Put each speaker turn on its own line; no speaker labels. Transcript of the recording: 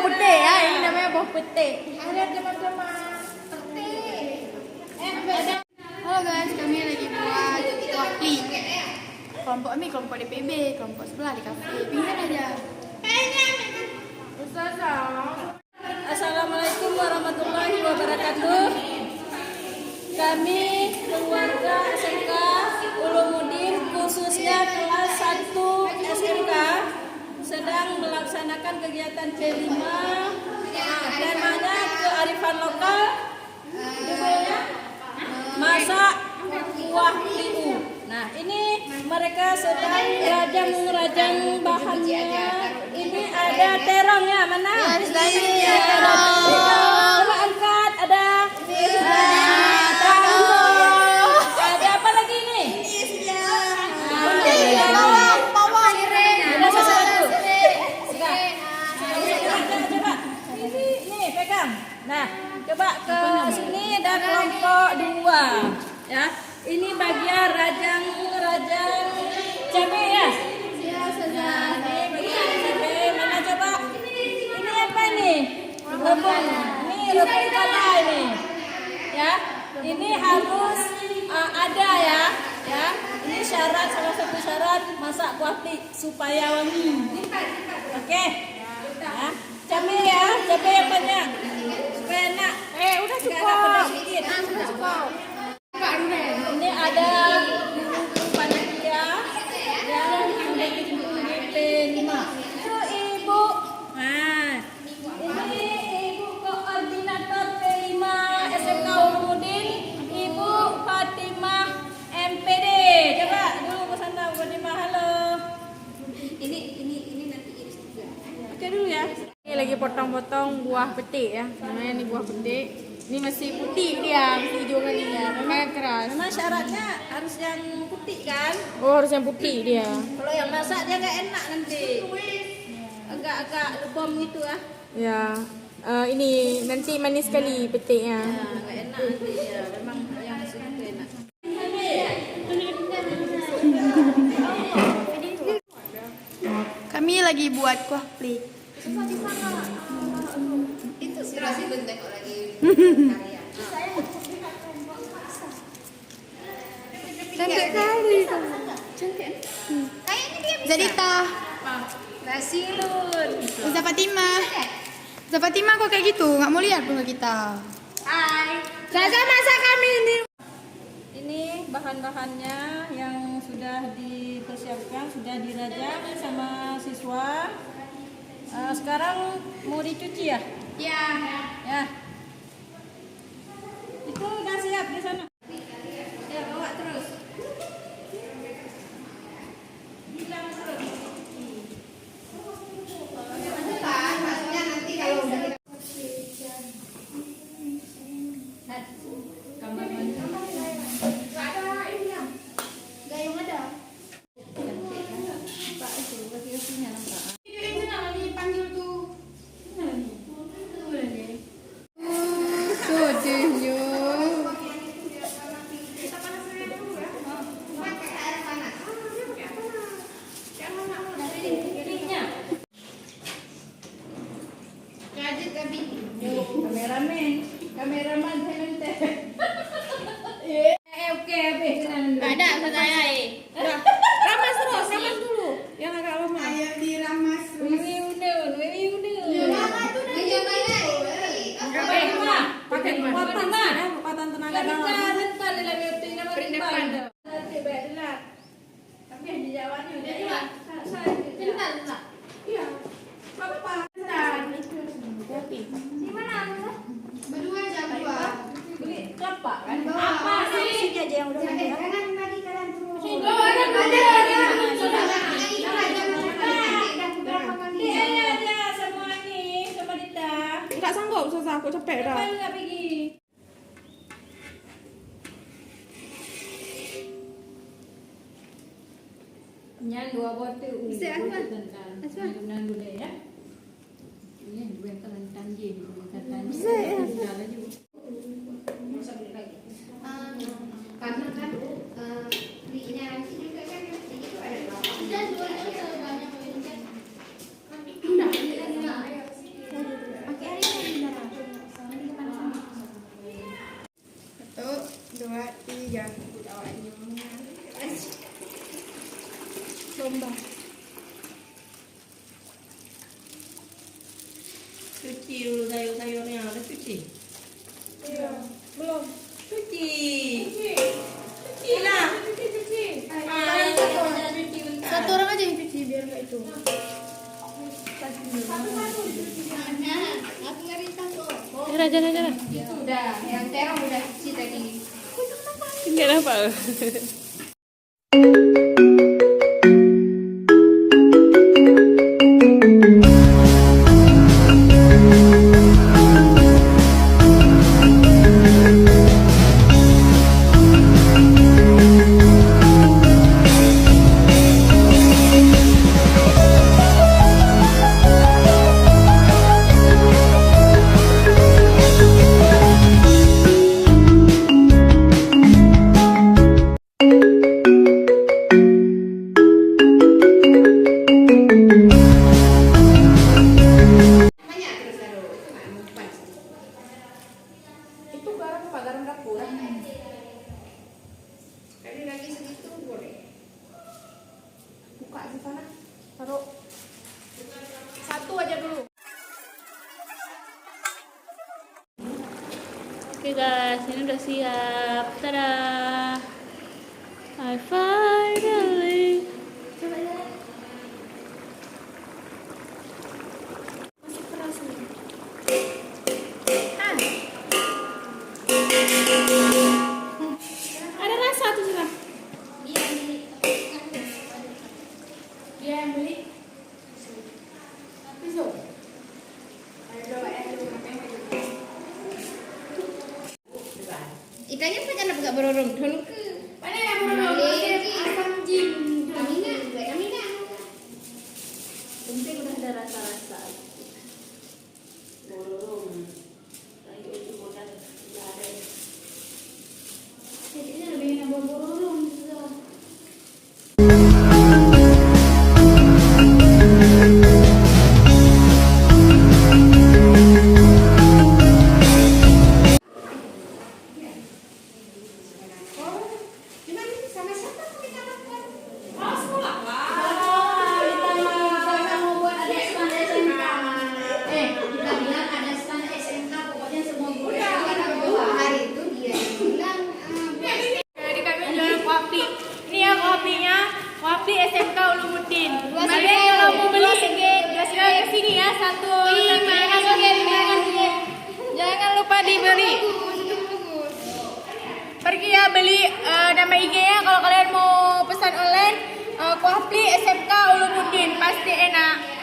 putih ya, ini namanya buah putih. Ada teman-teman. Halo guys, kami lagi buat wafli. Kelompok kami kelompok DPB, kelompok sebelah di kafe. Pingin aja.
Assalamualaikum warahmatullahi wabarakatuh. Kami keluarga SMK Ulumuddin khususnya kelas 1 SMK sedang melaksanakan kegiatan C5 temanya kearifan lokal, judulnya masak kuah liu. Nah, ini mereka sedang rajang bahannya. Ini ada terong ya, mana? Ada terong. Coba angkat, ada ada apa lagi nih? Ada sesuatu. Coba. Ini pegang. Nah, coba ke sini ada kelompok 2 ya. Ini bagian rajang cabai ya. Nah, ini bagian cabai. Mana coba? Ini apa nih? Rebung. Ini rebung pala ini. Ya. Ini harus ada ya. Ya. Ini syarat, salah satu syarat masak kuahti supaya wangi. Oke. Ya. Cabai ya, cabai yang banyak. Supaya enak.
Udah
Nggak pedas sedikit. Ini ada panitia yang sudah ditunggu P5. Itu Ibu. Nah, ini Ibu Koordinator P5 SMK Ulumuddin, Ibu Fatimah MPD. Coba dulu ke sana Bu Fatimah. Halo. Ini nanti iris juga. Oke dulu ya.
Ini lagi potong-potong buah petik ya. Namanya ini buah petik. Ini masih putih dia, masih hijau kan dia. Memang keras.
Memang syaratnya harus yang putih kan?
Oh, harus yang putih dia.
Kalau yang masak dia nggak enak nanti. Agak-agak lebam gitu ah.
Ya. Ini nanti manis sekali petiknya.
Ya, nggak enak nanti ya. Memang yang masuk itu enak.
Kami lagi buat kuah pli.
Itu serasi benteng lagi karya.
Cantik kali. Cantik. Jadi tah.
Nasi lun.
Ustaz Fatimah. Ustaz Fatimah kok kayak gitu? Nggak mau lihat bunga kita.
Hai.
Zaza masak kami ini.
Ini bahan-bahannya yang sudah dipersiapkan, sudah dirajang sama siswa. Sekarang mau dicuci ya?
Ya.
Ya. Itu udah siap di sana. Ya, bawa terus. Bilang terus.
Maksudnya nanti kalau udah kita
Gayung ada. Panggil tuh.
Kameraman saya oke habis.
Ada saya.
Ramas dulu. Yang agak lama.
ayo diramas.
Wiwi unun. Pakai kekuatan tenaga dalam. Rentan dalam meeting nama rentan. Nanti baik dengar. Tapi yang dijawabnya udah ya. Rentan enggak? Iya. Apa? Di mana?
Berdua jam 2.
Beli kelapa kan?
Bawa.
Apa sih aja yang udah
Jangan
ada?
kanan lagi kanan terus.
Iya semua nih sama Dita.
Enggak sanggup, susah aku capek dah.
Kapan nggak pergi? Nyan 2 botol.
Bisa, Asma.
Asma. Dulu ya. Ini dua kelantan je.
Bisa ya.
Karena kan belinya nanti juga kan itu ada berapa?
Iya. Lomba.
Cuci dulu sayur-sayurnya, udah cuci.
Iya. Belum.
Cuci. Cuci lah.
Satu orang aja yang cuci biar nggak itu.
Aku ngeri satu.
Raja.
Udah, yang terong udah cuci tadi.
Kenapa?
Banyak terus taruh. Itu nggak mempan.
Itu garam apa? Garam dapur.
Tadi lagi segitu boleh.
Buka di sana. Taruh. Satu aja dulu.
Oke guys, ini udah siap. Tada. I finally.
Masih keras nih. Ah. Ada rasa tuh sudah. Dia yang beli. Pisau.
Ikannya macam apa berorong? Dulu ke.
Mana yang mau asam jin.
Kamina, juga kamina.
Penting udah ada rasa-rasa. Borong. Lagi itu modal nggak ada.
Jadinya lebih enak buat borong.
Gimana sih? Sama siapa mau kita makan? Kita bilang ada stand SMK, pokoknya semua guru. Hari itu dia bilang
Jadi kami jualan kopi. Ini ya kopinya, kopi SMK Ulumuddin. Kalian
singgit.
kalau mau beli
Dua singgit.
silakan ke sini ya satu. Jangan lupa dibeli. Pergi ya beli nama IG-nya kalau kalian mau pesan online. Kopi SMK Ulumuddin pasti enak.